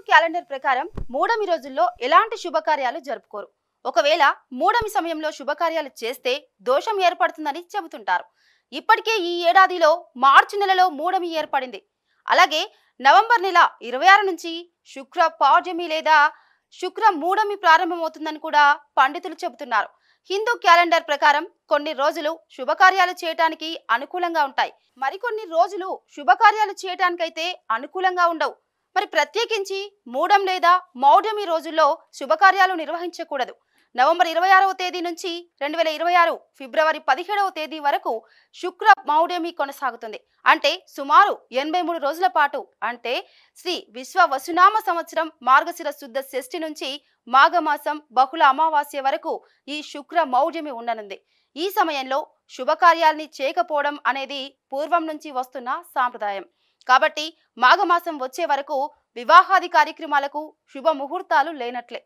Calendar ప్రకారం మూడమి రోజుల్లో ఎలాంటి శుభకార్యాలు జరుపుకోరు. ఒకవేళ మూడమి సమయంలో శుభకార్యాలు చేస్తే దోషం ఏర్పడుతుందని చెబుతుంటారు. ఇప్పటికే ఈ ఏడాదిలో మార్చి నెలలో మూడమి ఏర్పడింది. అలాగే నవంబర్ నెల 26 నుంచి శుక్ర పౌర్ణమి లేదా శుక్ర మూడమి ప్రారంభమవుతుందని కూడా పండితులు చెబుతున్నారు. హిందూ క్యాలెండర్ ప్రకారం కొన్ని రోజులు శుభకార్యాలు చేయటానికి అనుకూలంగా ఉంటాయి, మరికొన్ని రోజులు శుభకార్యాలు చేయటానికైతే అనుకూలంగా ఉండవు. మరి ప్రత్యేకించి మూడం లేదా మౌఢ్యమి రోజుల్లో శుభకార్యాలు నిర్వహించకూడదు. నవంబర్ 26వ తేదీ నుంచి 2026 ఫిబ్రవరి 17వ తేదీ వరకు శుక్ర మౌఢ్యమి కొనసాగుతుంది. అంటే సుమారు 83 రోజుల పాటు. అంటే శ్రీ విశ్వ వసునామ సంవత్సరం మార్గశిర శుద్ధ షష్ఠి నుంచి మాఘమాసం బహుళ అమావాస్య వరకు ఈ శుక్ర మౌఢ్యమి ఉండనుంది. ఈ సమయంలో శుభకార్యాల్ని చేయకపోవడం అనేది పూర్వం నుంచి వస్తున్న సాంప్రదాయం. కాబట్టి మాఘమాసం వచ్చే వరకు వివాహాది కార్యక్రమాలకు శుభ ముహూర్తాలు లేనట్లే.